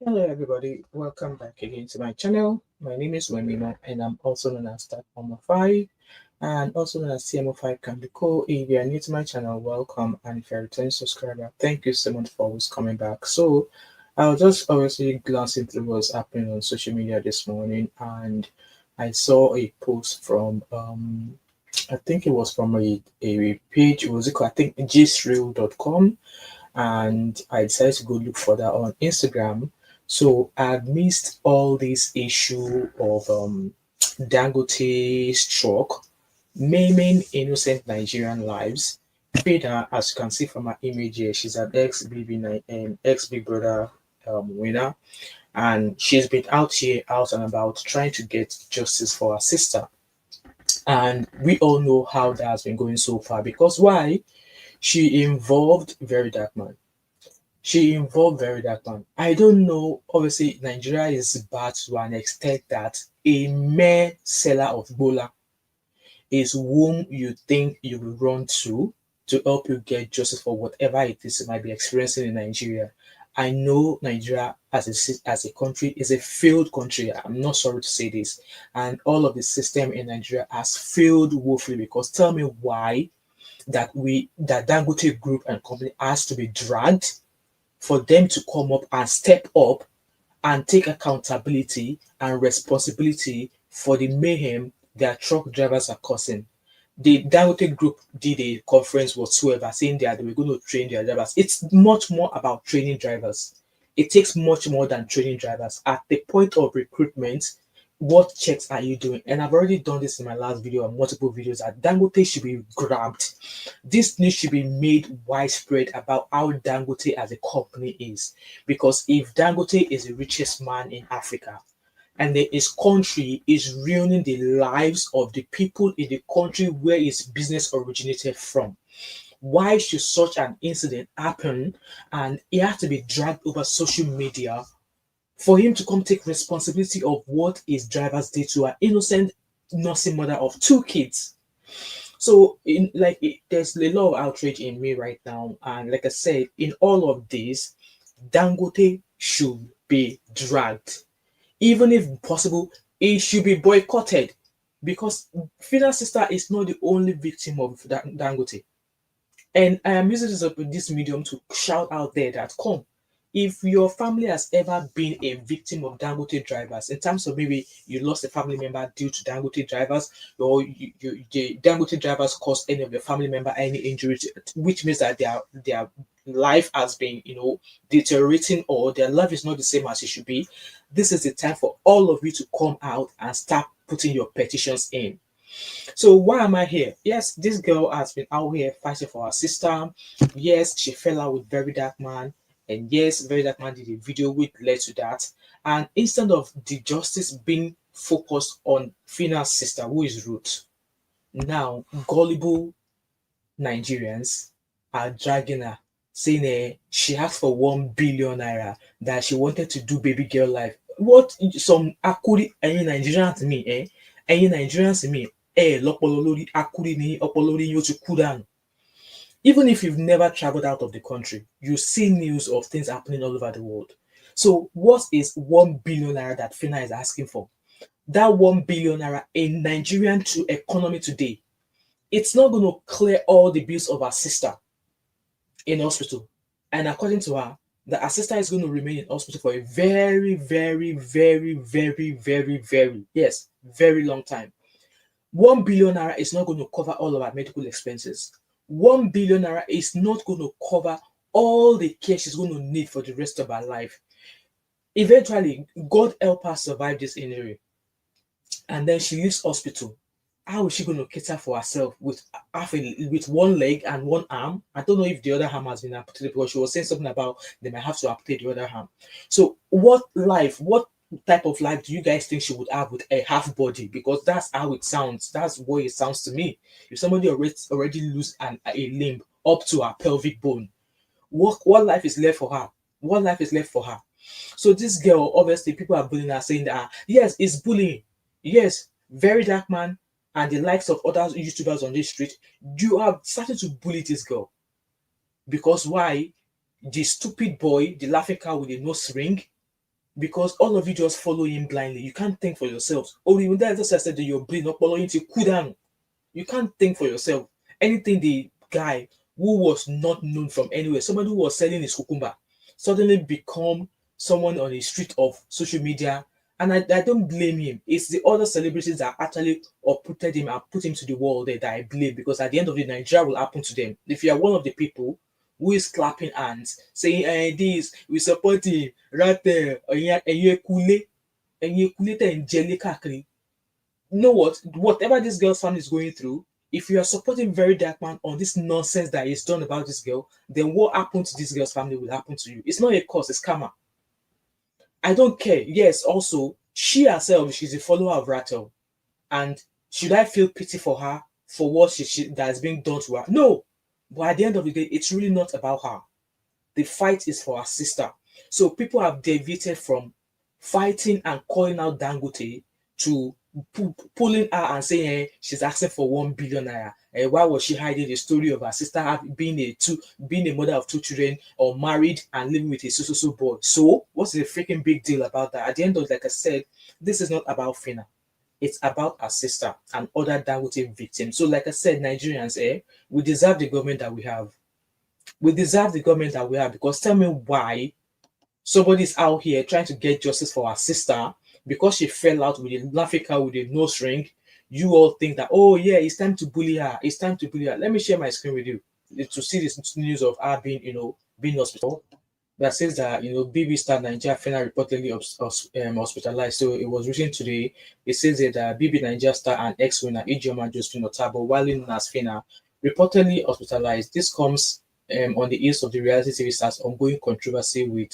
Hello everybody, welcome back again to my channel. My name is Wemino and I'm also known as Homo5 and also known as CMO5 Kandiko. If you are new to my channel, welcome, and if you're a returning subscriber, thank you so much for always coming back. So I was just obviously glancing through what's happening on social media this morning, and I saw a post from I think it was from a page, was it called, I think gsreal.com, and I decided to go look for that on Instagram. So I had missed all this issue of Dangote struck, maiming innocent Nigerian lives. Phyna, as you can see from her image here, she's an ex Big Brother winner, and she's been out here, out and about, trying to get justice for her sister. And we all know how that has been going so far. Because why? She involved VeryDarkMan. I don't know. Obviously, Nigeria is bad to an extent that a mere seller of Bola is whom you think you will run to help you get justice for whatever it is you might be experiencing in Nigeria. I know Nigeria as a country is a failed country. I'm not sorry to say this, and all of the system in Nigeria has failed woefully. Because tell me why that Dangote Group and company has to be dragged for them to come up and step up and take accountability and responsibility for the mayhem their truck drivers are causing. The Dangote Group did a conference whatsoever saying that they were going to train their drivers. It's much more about training drivers. It takes much more than training drivers. At the point of recruitment, what checks are you doing? And I've already done this in my last video and multiple videos that Dangote should be grabbed. This news should be made widespread about how Dangote as a company is. Because if Dangote is the richest man in Africa, and then his country is ruining the lives of the people in the country where his business originated from, why should such an incident happen and he has to be dragged over social media for him to come take responsibility of what his drivers did to an innocent nursing mother of two kids? So, there's a lot of outrage in me right now, and like I said, in all of this, Dangote should be dragged. Even if possible, it should be boycotted, because Fina's sister is not the only victim of Dangote. And I am using this medium to shout out there that, come, if your family has ever been a victim of Dangote drivers, in terms of maybe you lost a family member due to Dangote drivers, or the Dangote drivers caused any of your family member any injury, which means that their life has been, deteriorating, or their life is not the same as it should be. This is the time for all of you to come out and start putting your petitions in. So why am I here? Yes, this girl has been out here fighting for her sister. Yes, she fell out with VeryDarkMan, and yes, VeryDarkMan did a video which led to that. And instead of the justice being focused on Fina's sister, who is Ruth, now gullible Nigerians are dragging her, saying she asked for 1 billion naira, that she wanted to do baby girl life. What some akuri any Nigerians to me, Any Nigerians to me, lọ́pọlọ lórí, akuri ni ọpọlọ lórí yín ó ti kú dànù. Even if you've never traveled out of the country, you see news of things happening all over the world. So what is 1 billion naira that Phyna is asking for? That 1 billion naira in Nigerian economy today, it's not going to clear all the bills of her sister in hospital. And according to her, the sister is going to remain in hospital for a very, very, very, very, very, very, yes, very long time. 1 billion naira is not going to cover all of our medical expenses. 1 billion naira is not going to cover all the care she's going to need for the rest of her life. Eventually, God help her survive this injury, and then she leaves hospital. How is she going to cater for herself with with one leg and one arm? I don't know if the other arm has been amputated, because she was saying something about they might have to amputate the other arm. So what type of life do you guys think she would have with a half body? Because that's how it sounds. That's what it sounds to me. If somebody already lose a limb up to her pelvic bone, what life is left for her? What life is left for her? So this girl, obviously, people are bullying her, saying that yes, it's bullying. Yes, VeryDarkMan and the likes of other YouTubers on this street, you are starting to bully this girl. Because why? The stupid boy, the laughing cow with a nose ring, because all of you just follow him blindly. You can't think for yourselves. Only when that just said that your brain not following to cool down. You can't think for yourself. Anything the guy who was not known from anywhere, somebody who was selling his cucumber, suddenly become someone on the street of social media. And I don't blame him. It's the other celebrities that actually uprooted him and put him to the wall there that I blame, because at the end of the day, Nigeria will happen to them. If you are one of the people who is clapping hands, saying, this, we support him, right there, and you know what? Whatever this girl's family is going through, if you are supporting VeryDarkMan on this nonsense that is done about this girl, then what happened to this girl's family will happen to you. It's not a cause, it's karma. I don't care. Yes, also, she herself, she's a follower of Rattle. And should I feel pity for her for what that has been done to her? No. But at the end of the day, it's really not about her. The fight is for her sister. So people have deviated from fighting and calling out Dangote to pulling her and saying, she's asking for 1 billion naira. Why was she hiding the story of her sister being a mother of 2 children, or married and living with a so boy? So what's the freaking big deal about that? At the end of, like I said, this is not about Phyna. It's about her sister and other Dangote victims. So like I said, Nigerians, we deserve the government that we have. We deserve the government that we have, because tell me why somebody's out here trying to get justice for her sister because she fell out with a Lafika with a nose ring. You all think that, oh yeah, it's time to bully her. It's time to bully her. Let me share my screen with you to see this news of her being, being hospital. That says that, BB star Naija Phyna reportedly hospitalized. So it was written today. It says that BBNaija star and ex-winner Ijoma Josephine Otabo, widely known as Phyna, reportedly hospitalized. This comes on the heels of the reality TV star's ongoing controversy with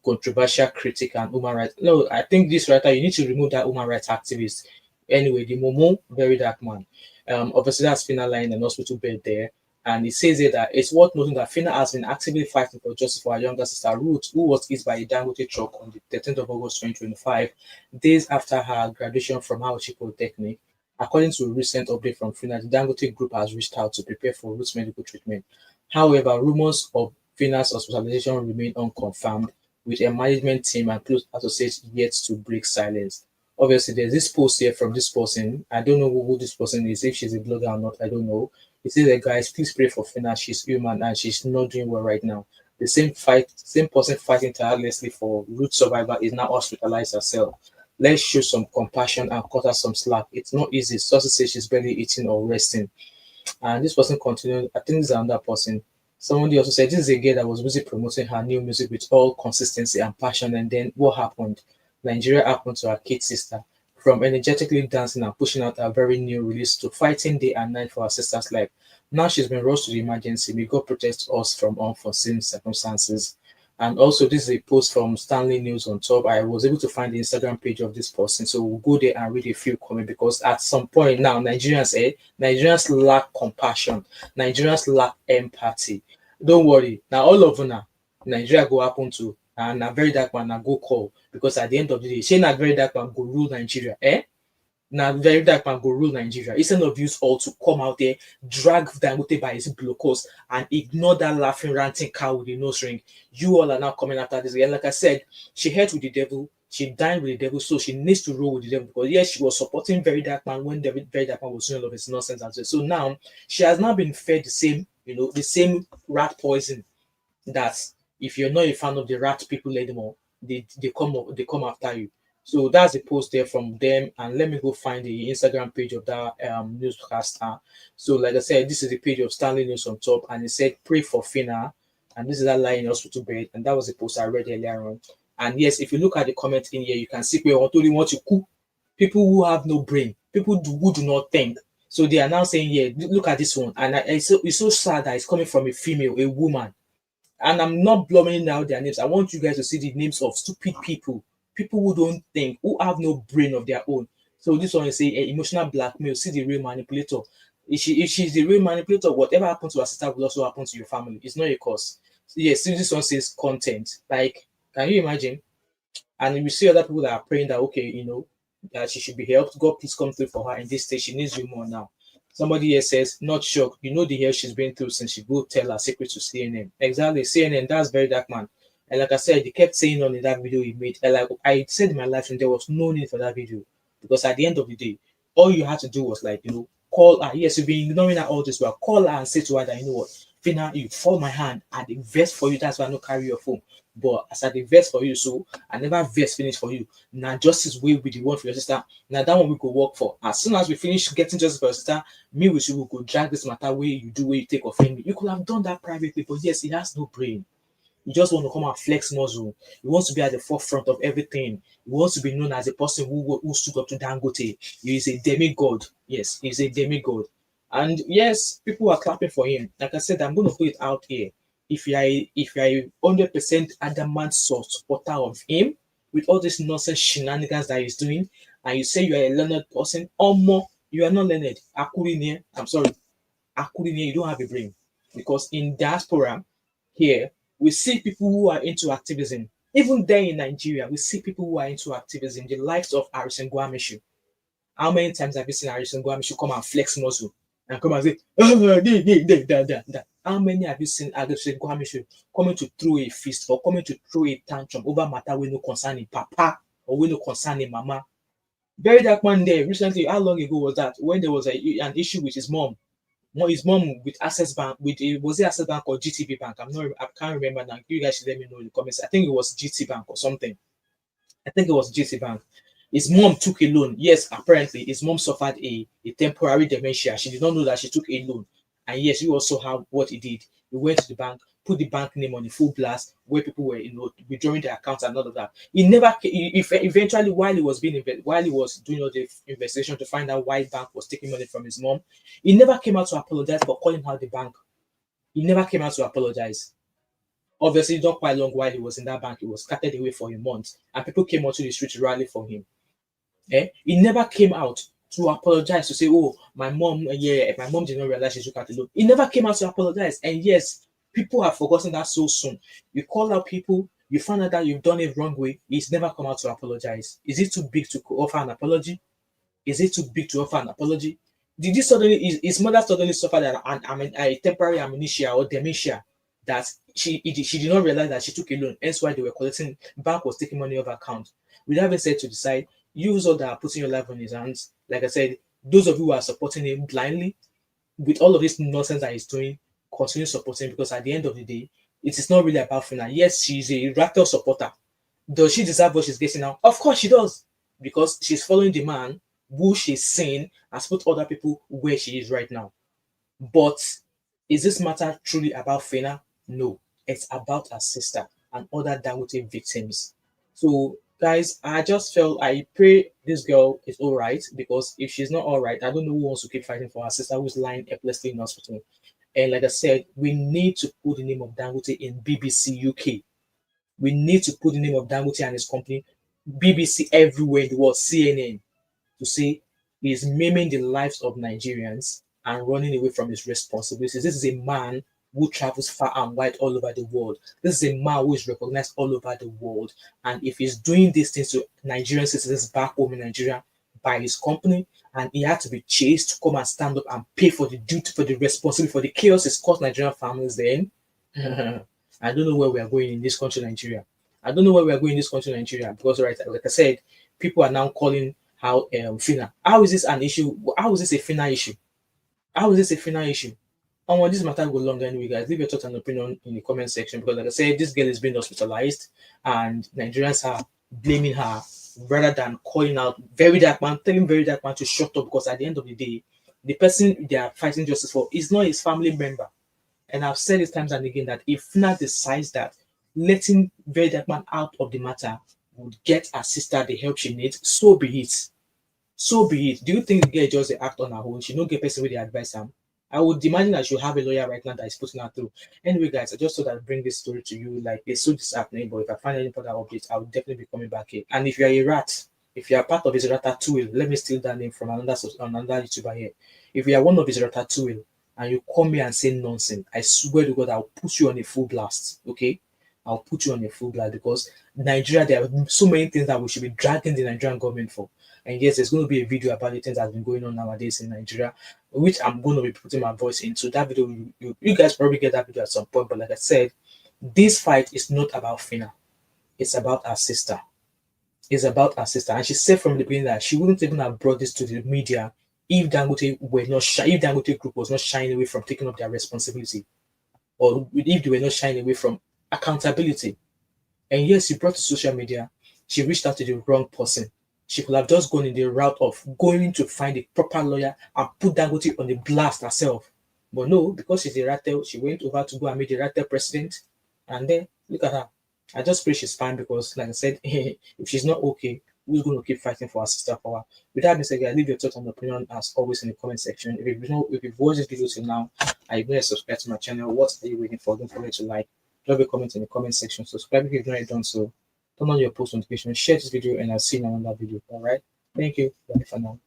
controversial critic and human rights. No, I think this writer, you need to remove that human rights activist. Anyway, the Momo, VeryDarkMan. Obviously, that's Phyna lying in an hospital bed there. And it says here that it's worth noting that Phyna has been actively fighting for justice for her younger sister Ruth, who was hit by a Dangote truck on the 13th of August 2025, days after her graduation from Hauchi Polytechnic. According to a recent update from Phyna, the Dangote group has reached out to prepare for Ruth's medical treatment. However, rumors of Phyna's hospitalization remain unconfirmed, with a management team and close associates yet to break silence. Obviously, there's this post here from this person. I don't know who this person is, if she's a blogger or not, I don't know. It says that, guys, please pray for Phyna. She's human and she's not doing well right now. The same person fighting tirelessly for root survival is now hospitalized herself. Let's show some compassion and cut her some slack. It's not easy. Sources say she's barely eating or resting. And this person continued, I think this is another person. Somebody also said this is a girl that was busy promoting her new music with all consistency and passion. And then what happened? Nigeria happened to her kid sister. From energetically dancing and pushing out her very new release to fighting day and night for her sister's life. Now she's been rushed to the emergency. May God protect us from unforeseen circumstances. And also, this is a post from Stanley News on top. I was able to find the Instagram page of this person. So we'll go there and read a few comments, because at some point now, Nigerians lack compassion. Nigerians lack empathy. Don't worry. Now, all of them, Nigeria go happen to, and a VeryDarkMan na go call, because at the end of the day, she na VeryDarkMan go rule Nigeria. Now VeryDarkMan go rule Nigeria. Instead of you all to come out there, drag Dangote by his blocos and ignore that laughing, ranting cow with the nose ring. You all are now coming after this. And like I said, she hurt with the devil, she dined with the devil, so she needs to roll with the devil, because yes, she was supporting VeryDarkMan when VeryDarkMan was doing all of his nonsense as well. So now she has now been fed the same, the same rat poison that if you're not a fan of the rat people anymore, they come after you. So that's a post there from them. And let me go find the Instagram page of that newscaster. So like I said, this is the page of Stanley News on top, and it said pray for Phyna, and this is that lying in hospital bed, and that was the post I read earlier on. And yes, if you look at the comment in here, you can see where only want to cook people who have no brain, people who do not think. So they are now saying, yeah, look at this one, and it's so sad that it's coming from a female, a woman. And I'm not blurring out their names. I want you guys to see the names of stupid people who don't think, who have no brain of their own. So this one is say emotional blackmail. See the real manipulator. If she's the real manipulator, whatever happens to her sister will also happen to your family. It's not a cause. So yes, this one says content. Like, can you imagine? And we see other people that are praying that, okay, that she should be helped. God, please come through for her in this stage. She needs you more now. Somebody here says, not shocked. The hell she's been through since she go tell her secret to CNN. Exactly. CNN, that's VeryDarkMan. And like I said, they kept saying on in that video he made, and like I said in my life, and there was no need for that video because at the end of the day, all you had to do was like, call her. Yes, you've been ignoring her all this while. Call her and say to her that, you know what, Phyna, you fall my hand. I dey vex for you. That's why I don't carry your phone. But as I dey vex for you, so I never vex finish for you. Now justice will be the one for your sister. Now that one we go work for. As soon as we finish getting justice for your sister, me with you will go drag this matter where you do where you take offend me. You could have done that privately, but yes, he has no brain. You just want to come and flex muscle. He wants to be at the forefront of everything. He wants to be known as a person who stood up to Dangote. He is a demigod. Yes, he's a demigod. And yes, people are clapping for him. Like I said, I'm going to put it out here. If you're a 100% adamant supporter of him, with all this nonsense shenanigans that he's doing, and you say you are a learned person, or more, you are not learned. Akuri, I'm sorry. Akuri, you don't have a brain. Because in diaspora, here, we see people who are into activism. Even there in Nigeria, we see people who are into activism, the likes of Harrison Gwamishu. How many times have you seen Harrison Gwamishu come and flex muscle and come and say, How many have you seen Harrison Gwamishu coming to throw a fist or coming to throw a tantrum over matter when no concerning papa or when no concerning mama? VeryDarkMan there recently, how long ago was that? When there was an issue with his mom with Access Bank, was it Access Bank or GTB Bank? I can't remember now. You guys should let me know in the comments. I think it was GT Bank or something. I think it was GT Bank. His mom took a loan. Yes, apparently his mom suffered a temporary dementia. She did not know that she took a loan. And yes, you also have what he did. He went to the bank, put the bank name on the full blast where people were, withdrawing their accounts and all of that. He never, eventually, while he was doing all the investigation to find out why bank was taking money from his mom, he never came out to apologize for calling out the bank. He never came out to apologize. Obviously, not quite long while he was in that bank, he was scattered away for a month, and people came onto the street to rally for him. He never came out to apologize to say, "Oh, my mom, my mom did not realize she took out the loan." He never came out to apologize, and yes, people have forgotten that so soon. You call out people, you find out that you've done it wrong way. He's never come out to apologize. Is it too big to offer an apology? Is it too big to offer an apology? Did his mother suddenly suffered a temporary amnesia or dementia that she did not realize that she took a loan, hence why they were collecting, bank was taking money off account. With that being said, to decide, use all that are putting your life on his hands. Like I said, those of you who are supporting him blindly, with all of this nonsense that he's doing, continue supporting, because at the end of the day, it is not really about Phyna. Yes, she's a Raptor supporter. Does she deserve what she's getting now? Of course she does, because she's following the man who she's seen has put other people where she is right now. But is this matter truly about Phyna? No, it's about her sister and other Dangote victims. So, guys, I pray this girl is all right, because if she's not all right, I don't know who wants to keep fighting for her sister who's lying helplessly in hospital. And like I said, we need to put the name of Dangote in BBC UK. We need to put the name of Dangote and his company, BBC everywhere in the world, CNN, to say he's maiming the lives of Nigerians and running away from his responsibilities. This is a man who travels far and wide all over the world. This is a man who is recognized all over the world. And if he's doing these things to Nigerian citizens back home in Nigeria by his company, and he had to be chased to come and stand up and pay for the duty, for the responsibility, for the chaos it's caused Nigerian families, then I don't know where we are going in this country, Nigeria. I don't know where we are going in this country, Nigeria, because right, like I said, people are now calling how Phyna. How is this an issue? How is this a Phyna issue? How is this a Phyna issue? And when this matter go longer anyway, guys, leave your thoughts and opinion in the comment section, because like I said, this girl is being hospitalized and Nigerians are blaming her rather than calling out VeryDarkMan, telling VeryDarkMan to shut up, because at the end of the day, the person they are fighting justice for is not his family member. And I've said it times and again that if Phyna decides that letting VeryDarkMan out of the matter would get her sister the help she needs, so be it. So be it. Do you think the girl just act on her own? She don't get person with the advice am? I would imagine that you have a lawyer right now that is putting her through. Anyway, guys, I just thought I'd bring this story to you. Like, it's so disheartening, but if I find any further updates, I will definitely be coming back here. And if you're a rat, if you are part of his ratatouille, let me steal that name from another YouTuber here. If you are one of his ratatouille and you come here and say nonsense, I swear to God, I'll put you on a full blast. Okay? I'll put you on a full blast, because Nigeria, there are so many things that we should be dragging the Nigerian government for. And yes, there's going to be a video about the things that have been going on nowadays in Nigeria, which I'm going to be putting my voice into. That video, you guys probably get that video at some point. But like I said, This fight is not about Phyna. It's about her sister. It's about her sister. And she said from the beginning that she wouldn't even have brought this to the media if Dangote were not if Dangote Group was not shying away from taking up their responsibility, or if they were not shying away from accountability. And yes, she brought to social media. She reached out to the wrong person. She could have just gone in the route of going to find a proper lawyer and put Dangote on the blast herself. But no, because she's a rattle, she went over to go and meet the rattle president. And then look at her. I just pray she's fine because, like I said, if she's not okay, who's going to keep fighting for her sister power? With that being said, guys, leave your thoughts and opinion as always in the comment section. If you've watched this video till now and you've not subscribed to my channel, what are you waiting for? Don't forget to like, drop a comment in the comment section, subscribe if you've not yet done so, turn on your post notifications, share this video, and I'll see you in another video. All right, thank you. Bye for now.